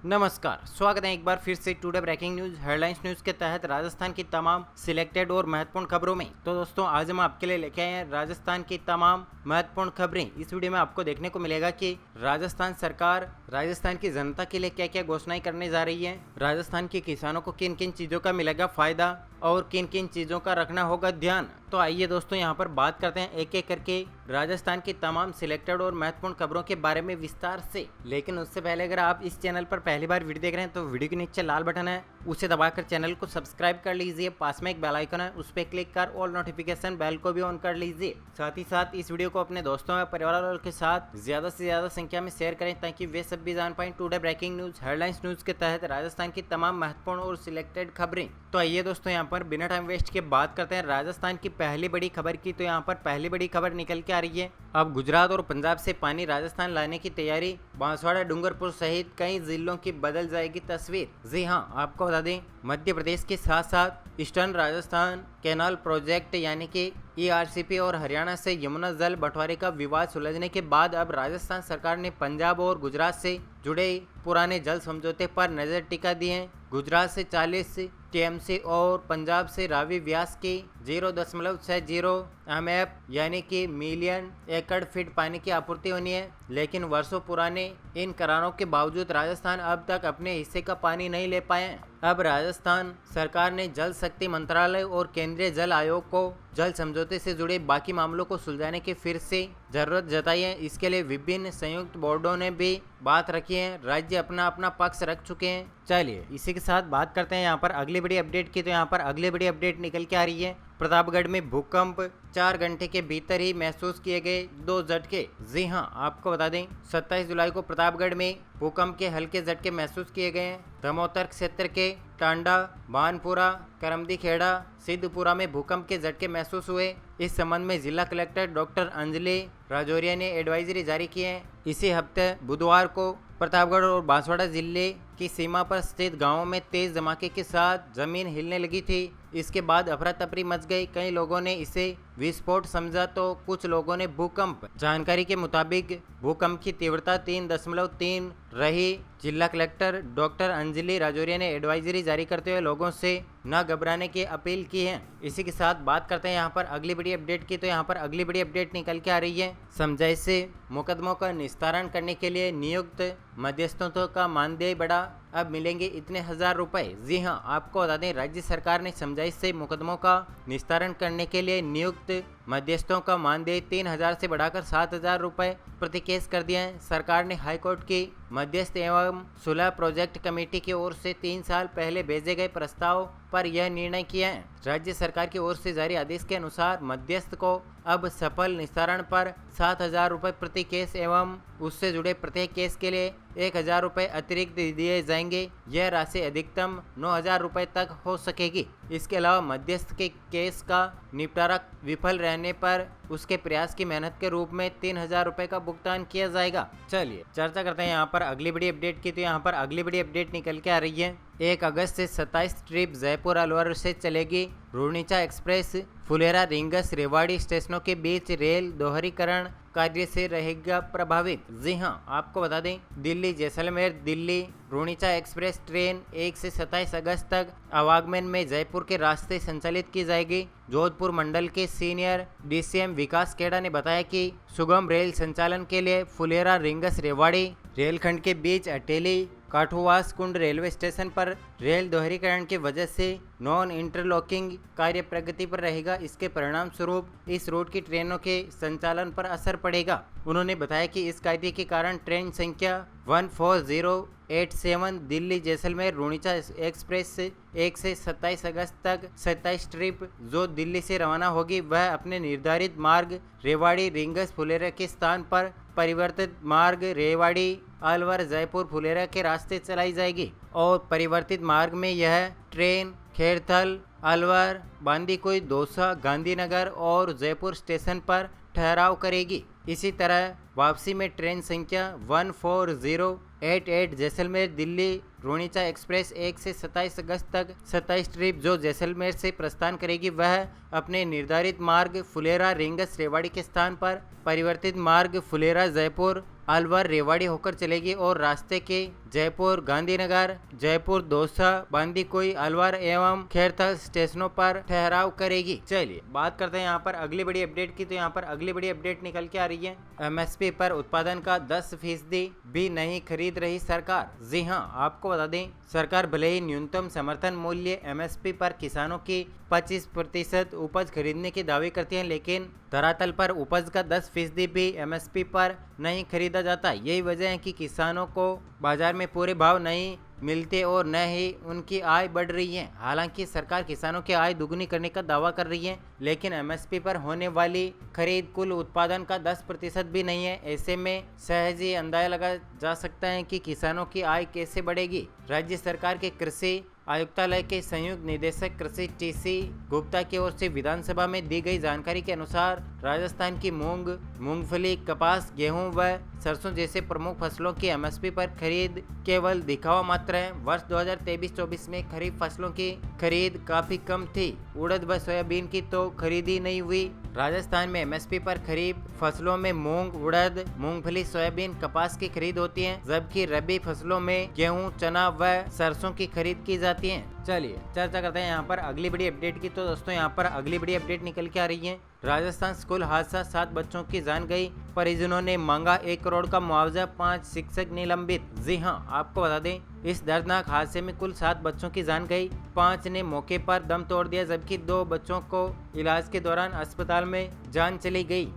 नमस्कार, स्वागत है एक बार फिर से today breaking news headlines news के तहत राजस्थान की तमाम सिलेक्टेड और महत्वपूर्ण खबरों में। तो दोस्तों, आज हम आपके लिए लेके आए हैं राजस्थान की तमाम महत्वपूर्ण खबरें। इस वीडियो में आपको देखने को मिलेगा कि राजस्थान सरकार राजस्थान की जनता के लिए क्या क्या घोषणाएं करने जा रही है, राजस्थान के किसानों को किन किन चीजों का मिलेगा फायदा और किन किन चीजों का रखना होगा ध्यान। तो आइए दोस्तों, यहाँ पर बात करते हैं एक एक करके राजस्थान की तमाम सिलेक्टेड और महत्वपूर्ण खबरों के बारे में विस्तार से। लेकिन उससे पहले अगर आप इस चैनल पर पहली बार वीडियो देख रहे हैं तो वीडियो के नीचे लाल बटन है, उसे दबाकर चैनल को सब्सक्राइब कर लीजिए। पास में एक बेल आइकन है, उस पर क्लिक कर ऑल नोटिफिकेशन बेल को भी ऑन कर लीजिए। साथ ही साथ इस वीडियो को अपने दोस्तों या परिवार वालों के साथ ज्यादा से ज्यादा संख्या में शेयर करें ताकि वे सब भी जान पाएं today breaking news headlines news के तहत राजस्थान की तमाम महत्वपूर्ण और सिलेक्टेड खबरें। तो आइए दोस्तों, यहाँ पर बिना टाइम वेस्ट के बात करते हैं राजस्थान की पहली बड़ी खबर की। तो यहाँ पर पहली बड़ी खबर निकल के आ रही है, अब गुजरात और पंजाब से पानी राजस्थान लाने की तैयारी, बांसवाड़ा डूंगरपुर सहित कई जिलों की बदल जाएगी तस्वीर। जी हाँ, आपको बता दें मध्य प्रदेश के साथ साथ ईस्टर्न राजस्थान कैनाल प्रोजेक्ट यानी कि ERCP और हरियाणा से यमुना जल बंटवारे का विवाद सुलझने के बाद अब राजस्थान सरकार ने पंजाब और गुजरात से जुड़े पुराने जल समझौते पर नजर टिका दी है। गुजरात से 40 TMC और पंजाब से रावी व्यास की 0.60 MF यानी कि मिलियन एकड़ फीट पानी की आपूर्ति होनी है। लेकिन वर्षों पुराने इन करारों के बावजूद राजस्थान अब तक अपने हिस्से का पानी नहीं ले पाए हैं। अब राजस्थान सरकार ने जल शक्ति मंत्रालय और केंद्रीय जल आयोग को जल समझौते से जुड़े बाकी मामलों को सुलझाने की फिर से जरूरत जताई है। इसके लिए विभिन्न संयुक्त बोर्डों ने भी बात रखी है, राज्य अपना अपना पक्ष रख चुके हैं। चलिए इसी के साथ बात करते हैं यहाँ पर अगली बड़ी अपडेट की। तो यहाँ पर अगली बड़ी अपडेट निकल के आ रही है, प्रतापगढ़ में भूकंप 4 घंटे के भीतर ही महसूस किए गए 2 झटके। जी हाँ, आपको बता दें 27 जुलाई को प्रतापगढ़ में भूकंप के हल्के झटके महसूस किए गए हैं। धमोतर क्षेत्र के टांडा, भानपुरा, करमदी खेड़ा, सिद्धपुरा में भूकंप के झटके महसूस हुए। इस संबंध में जिला कलेक्टर डॉक्टर अंजलि राजौरिया ने एडवाइजरी जारी की है। इसी हफ्ते बुधवार को प्रतापगढ़ और बांसवाड़ा जिले की सीमा पर स्थित गांवों में तेज धमाके के साथ जमीन हिलने लगी थी। इसके बाद अफरा तफरी मच गई, कई लोगों ने इसे विस्फोट समझा तो कुछ लोगों ने भूकंप। जानकारी के मुताबिक भूकंप की तीव्रता 3.3 रही। जिला कलेक्टर डॉक्टर अंजलि राजौरिया ने एडवाइजरी जारी करते हुए लोगों से न घबराने की अपील की है। इसी के साथ बात करते हैं यहाँ पर अगली बड़ी अपडेट की। तो यहाँ पर अगली बड़ी अपडेट निकल के आ रही है, समझाइश से मुकदमों का निस्तारण करने के लिए नियुक्त मध्यस्थों का मानदेय बढ़ा, अब मिलेंगे इतने 1000 रुपए। जी हाँ, आपको बता दें राज्य सरकार ने समझाइश से मुकदमों का निस्तारण करने के लिए नियुक्त मध्यस्थों का मानदेय 3000 से बढ़ाकर 7000 रुपए प्रति केस कर दिया है। सरकार ने हाईकोर्ट की मध्यस्थ एवं सुलह प्रोजेक्ट कमेटी की ओर से 3 साल पहले भेजे गए प्रस्ताव पर यह निर्णय किया है। राज्य सरकार की ओर से जारी आदेश के अनुसार मध्यस्थ को अब सफल निस्तारण पर 7000 रुपये प्रति केस एवं उससे जुड़े प्रत्येक केस के लिए 1000 रुपये अतिरिक्त दिए जाएंगे। यह राशि अधिकतम 9000 रुपये तक हो सकेगी। इसके अलावा मध्यस्थ के केस का निपटारा विफल रहने पर उसके प्रयास की मेहनत के रूप में 3000 रुपये का भुगतान किया जाएगा। चलिए चर्चा करते हैं यहाँ पर अगली बड़ी अपडेट की। तो यहाँ पर अगली बड़ी अपडेट निकल के आ रही है, 1 अगस्त से 27 ट्रिप जयपुर अलवर से चलेगी। रूर्णिचा एक्सप्रेस फुलेरा रिंगस रेवाड़ी स्टेशनों के बीच रेल दोहरीकरण कार्य से रहेगा प्रभावित। जी हाँ, आपको बता दें दिल्ली जैसलमेर दिल्ली रूर्णिचा एक्सप्रेस ट्रेन 1 से 27 अगस्त तक आवागमन में जयपुर के रास्ते संचालित की जाएगी। जोधपुर मंडल के सीनियर DCM विकास खेड़ा ने बताया कि सुगम रेल संचालन के लिए फुलेरा रिंगस रेवाड़ी रेलखंड के बीच अटेली काठुवास कुंड रेलवे स्टेशन पर रेल दोहरीकरण की वजह से नॉन इंटरलॉकिंग कार्य प्रगति पर रहेगा। इसके परिणाम स्वरूप इस रूट की ट्रेनों के संचालन पर असर पड़ेगा। उन्होंने बताया कि इस कार्य के कारण ट्रेन संख्या 14087 दिल्ली जैसलमेर रूर्णिचा एक्सप्रेस 1 से 27 अगस्त तक 27 ट्रिप जो दिल्ली से रवाना होगी वह अपने निर्धारित मार्ग रेवाड़ी रिंगस फुलेरा के स्थान पर परिवर्तित मार्ग रेवाड़ी अलवर जयपुर फुलेरा के रास्ते चलाई जाएगी। और परिवर्तित मार्ग में यह ट्रेन खेरथल अलवर बांदीकुई दौसा गांधीनगर और जयपुर स्टेशन पर ठहराव करेगी। इसी तरह वापसी में ट्रेन संख्या 14088 जैसलमेर दिल्ली रूर्णिचा एक्सप्रेस 1 से 27 अगस्त तक 27 ट्रिप जो जैसलमेर से प्रस्थान करेगी वह अपने निर्धारित मार्ग फुलेरा रिंगस रेवाड़ी के स्थान पर परिवर्तित मार्ग फुलेरा जयपुर अलवर रेवाड़ी होकर चलेगी और रास्ते के जयपुर, गांधीनगर, जयपुर, दौसा, बांदीकुई, अलवर एवं खैरथल स्टेशनों पर ठहराव करेगी। चलिए बात करते हैं यहाँ पर अगली बड़ी अपडेट की। तो यहाँ पर अगली बड़ी अपडेट निकल के आ रही है, एमएसपी पर उत्पादन का 10% भी नहीं खरीद रही सरकार। जी हाँ, आपको बता दें, सरकार भले ही न्यूनतम समर्थन मूल्य एमएसपी पर किसानों की 25% उपज खरीदने के दावे करती है, लेकिन धरातल पर उपज का 10% भी एमएसपी पर नहीं खरीदा जाता। यही वजह है कि किसानों को बाजार में पूरे भाव नहीं मिलते और न ही उनकी आय बढ़ रही है। हालांकि सरकार किसानों की आय दुगनी करने का दावा कर रही है, लेकिन एमएसपी पर होने वाली खरीद कुल उत्पादन का 10% भी नहीं है। ऐसे में सहज ही अंदाजा लगा जा सकता है कि किसानों की आय कैसे बढ़ेगी। राज्य सरकार के कृषि आयुक्तालय के संयुक्त निदेशक कृषि टीसी गुप्ता की ओर से विधानसभा में दी गई जानकारी के अनुसार राजस्थान की मूंग, मूंगफली, कपास, गेहूं व सरसों जैसे प्रमुख फसलों की एमएसपी पर खरीद केवल दिखावा मात्र है। वर्ष 2023-24 में खरीफ फसलों की खरीद काफी कम थी। उड़द व सोयाबीन की तो खरीदी नहीं हुई। राजस्थान में एमएसपी पर खरीफ फसलों में मूंग, उड़द, मूंगफली, सोयाबीन, कपास की खरीद होती है, जबकि रबी फसलों में गेहूं, चना व सरसों की खरीद की जाती है। चलिए चर्चा करते हैं यहाँ पर अगली बड़ी अपडेट की। तो दोस्तों यहाँ पर अगली बड़ी अपडेट निकल के आ रही है, राजस्थान स्कूल हादसा, 7 बच्चों की जान गई, परिजनों ने मांगा 1 करोड़ का मुआवजा, 5 शिक्षक निलंबित। जी हाँ, आपको बता दें, इस दर्दनाक हादसे में कुल 7 बच्चों की जान गई, 5 ने मौके पर दम तोड़ दिया, जबकि 2 बच्चों को इलाज के दौरान अस्पताल में जान चली गई।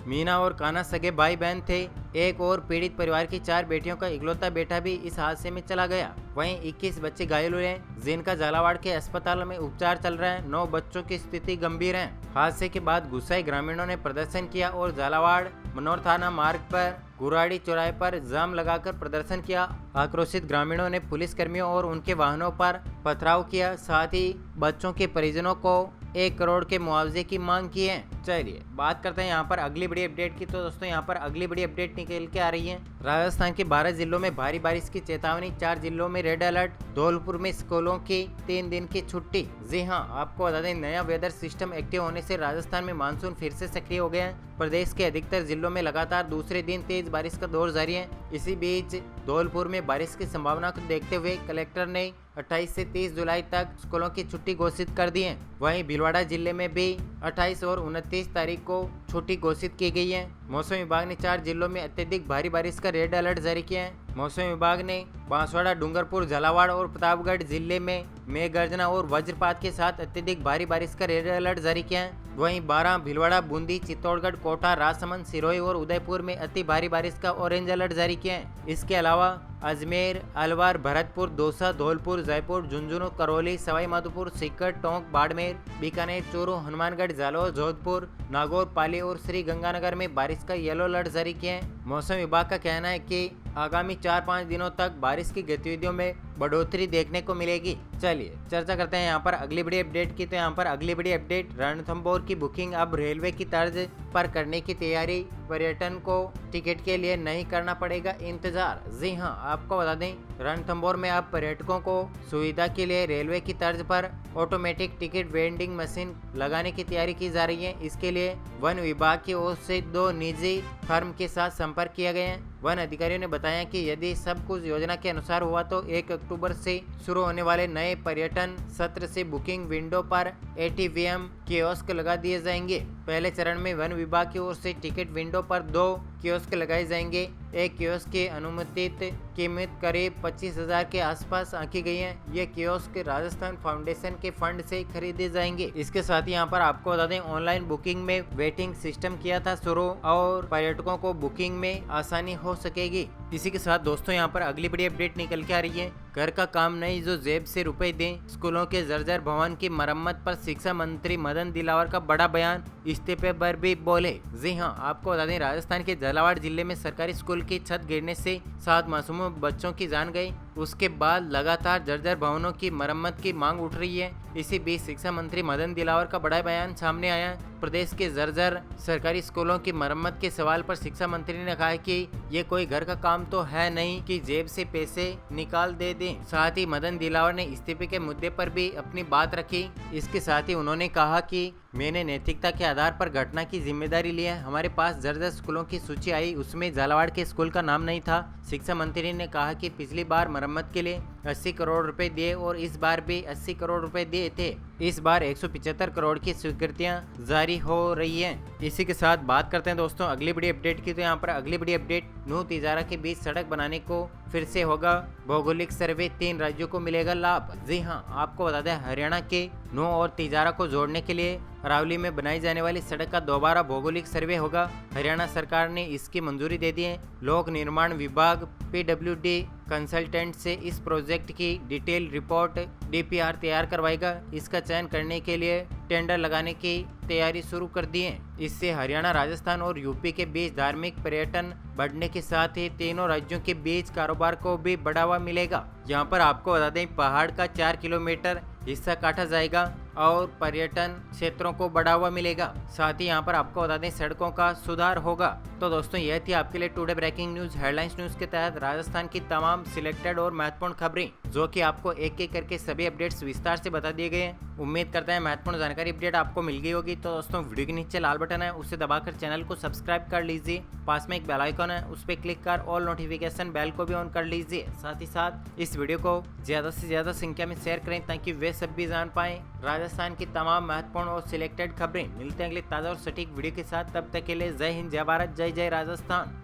मीना और कान्हा सगे भाई बहन थे। एक और पीड़ित परिवार की 4 बेटियों का इकलौता बेटा भी इस हादसे में चला गया। वहीं 21 बच्चे घायल हुए हैं, जिनका झालावाड़ के अस्पताल में उपचार चल रहा है। 9 बच्चों की स्थिति गंभीर है। हादसे के बाद गुस्साए ग्रामीणों ने प्रदर्शन किया और झालावाड़ मनोर थाना मार्ग पर गुराड़ी चौराहे पर जाम लगाकर प्रदर्शन किया। आक्रोशित ग्रामीणों ने पुलिस कर्मियों और उनके वाहनों पर पथराव किया, साथ ही बच्चों के परिजनों को 1 करोड़ के मुआवजे की मांग की है। चलिए बात करते हैं यहाँ पर अगली बड़ी अपडेट की। तो दोस्तों यहाँ पर अगली बड़ी अपडेट निकल के आ रही है, राजस्थान के 12 जिलों में भारी बारिश की चेतावनी, 4 जिलों में रेड अलर्ट, धौलपुर में स्कूलों की 3 दिन की छुट्टी। जी हाँ, आपको बता दें, नया वेदर सिस्टम एक्टिव होने से राजस्थान में मानसून फिर से सक्रिय हो गया है। प्रदेश के अधिकतर जिलों में लगातार दूसरे दिन तेज बारिश का दौर जारी है। इसी बीच धौलपुर में बारिश की संभावना को देखते हुए कलेक्टर ने 28 से 30 जुलाई तक स्कूलों की छुट्टी घोषित कर दी है। वहीं भीलवाड़ा जिले में भी 28 और 29 तारीख को छुट्टी घोषित की गई है। मौसम विभाग ने 4 जिलों में अत्यधिक भारी बारिश का रेड अलर्ट जारी किया है। मौसम विभाग ने बांसवाड़ा, डूंगरपुर, झालावाड़ और प्रतापगढ़ जिले में मेघ गर्जना और वज्रपात के साथ अत्यधिक भारी बारिश का रेड अलर्ट जारी किया है। वहीं 12 भीलवाड़ा, बूंदी, चित्तौड़गढ़, कोटा, राजसमंद, सिरोही और उदयपुर में अति भारी बारिश का ऑरेंज अलर्ट जारी किया है। इसके अलावा अजमेर, अलवर, भरतपुर, दौसा, धौलपुर, जयपुर, झुंझुनू, करौली, सवाई माधोपुर, सीकर, टोंक, बाड़मेर, बीकानेर, चूरू, हनुमानगढ़, जालौर, जोधपुर, नागौर, पाली और श्री गंगानगर में बारिश का येलो अलर्ट जारी किया है। मौसम विभाग का कहना है कि आगामी 4-5 दिनों तक बारिश की गतिविधियों में बढ़ोतरी देखने को मिलेगी। चलिए चर्चा करते हैं यहाँ पर अगली बड़ी अपडेट की। तो यहाँ पर अगली बड़ी अपडेट, रणथंभौर की बुकिंग अब रेलवे की तर्ज पर करने की तैयारी, पर्यटन को टिकट के लिए नहीं करना पड़ेगा इंतजार। जी हाँ, आपको बता दें, रणथंभौर में अब पर्यटकों को सुविधा के लिए रेलवे की तर्ज पर ऑटोमेटिक टिकट वेंडिंग मशीन लगाने की तैयारी की जा रही है। इसके लिए वन विभाग की ओर से 2 निजी फर्म के साथ संपर्क किया गया है। वन अधिकारियों ने बताया कि यदि सब कुछ योजना के अनुसार हुआ तो 1 अक्टूबर से शुरू होने वाले नए पर्यटन सत्र से बुकिंग विंडो पर ATVM कियोस्क लगा दिए जाएंगे। पहले चरण में वन विभाग की ओर से टिकट विंडो पर 2 कियोस्क लगाए जाएंगे। एक कियोस्क की अनुमानित कीमत करीब 25,000 के आसपास आंकी गई है। ये कियोस्क राजस्थान फाउंडेशन के फंड से खरीदे जाएंगे। इसके साथ ही यहाँ पर आपको बता दें, ऑनलाइन बुकिंग में वेटिंग सिस्टम किया था शुरू और पर्यटकों को बुकिंग में आसानी हो सकेगी। इसी के साथ दोस्तों यहाँ पर अगली बड़ी अपडेट निकल के आ रही है, घर का काम नहीं जो जेब से रुपए दें, स्कूलों के जर्जर भवन की मरम्मत पर शिक्षा मंत्री मदन दिलावर का बड़ा बयान, इस्तीफे पर भी बोले। जी हाँ, आपको बता दें, राजस्थान के झालावाड़ जिले में सरकारी स्कूल की छत गिरने से 7 मासूम बच्चों की जान गई। उसके बाद लगातार जर्जर भवनों की मरम्मत की मांग उठ रही है। इसी बीच शिक्षा मंत्री मदन दिलावर का बड़ा बयान सामने आया। प्रदेश के जर्जर सरकारी स्कूलों की मरम्मत के सवाल पर शिक्षा मंत्री ने कहा कि ये कोई घर का काम तो है नहीं कि जेब से पैसे निकाल दे दें। साथ ही मदन दिलावर ने इस्तीफे के मुद्दे पर भी अपनी बात रखी। इसके साथ ही उन्होंने कहा कि मैंने नैतिकता के आधार पर घटना की जिम्मेदारी ली है। हमारे पास जर्जर स्कूलों की सूची आई, उसमें झालावाड़ के स्कूल का नाम नहीं था। शिक्षा मंत्री ने कहा कि पिछली बार मरम्मत के लिए 80 करोड़ रुपए दिए और इस बार भी 80 करोड़ रुपए दिए थे। इस बार 175 करोड़ की स्वीकृतियां जारी हो रही हैं। इसी के साथ बात करते हैं दोस्तों अगली बड़ी अपडेट की। तो यहाँ पर अगली बड़ी अपडेट, नूह तिजारा के बीच सड़क बनाने को फिर से होगा भौगोलिक सर्वे, 3 राज्यों को मिलेगा लाभ। जी हाँ, आपको बता दें हरियाणा के नूह और तिजारा को जोड़ने के लिए अरावली में बनाई जाने वाली सड़क का दोबारा भौगोलिक सर्वे होगा। हरियाणा सरकार ने इसकी मंजूरी दे दी है। लोक निर्माण विभाग PWD कंसल्टेंट से इस प्रोजेक्ट की डिटेल रिपोर्ट DPR तैयार करवाएगा। इसका चयन करने के लिए टेंडर लगाने की तैयारी शुरू कर दी है। इससे हरियाणा, राजस्थान और यूपी के बीच धार्मिक पर्यटन बढ़ने के साथ ही तीनों राज्यों के बीच कारोबार को भी बढ़ावा मिलेगा। यहाँ पर आपको बता दें पहाड़ का 4 किलोमीटर हिस्सा काटा जाएगा और पर्यटन क्षेत्रों को बढ़ावा मिलेगा। साथ ही यहाँ पर आपको बता दें सड़कों का सुधार होगा। तो दोस्तों यह थी आपके लिए today breaking news headlines news के तहत राजस्थान की तमाम सिलेक्टेड और महत्वपूर्ण खबरें, जो कि आपको एक एक करके सभी अपडेट्स विस्तार से बता दिए गए हैं। उम्मीद करते हैं महत्वपूर्ण जानकारी अपडेट आपको मिल गई होगी। तो दोस्तों वीडियो के नीचे लाल बटन है, उसे दबाकर चैनल को सब्सक्राइब कर लीजिए। पास में एक बेल आइकन है, उस पर क्लिक कर ऑल नोटिफिकेशन बेल को भी ऑन कर लीजिए। साथ ही साथ इस वीडियो को ज्यादा से ज्यादा संख्या में शेयर करें ताकि वे सब भी जान पाएं राजस्थान की तमाम महत्वपूर्ण और सिलेक्टेड खबरें। मिलते हैं अगले ताज़ा और सटीक वीडियो के साथ, तब तक के लिए जय हिंद, जय भारत, जय जय राजस्थान।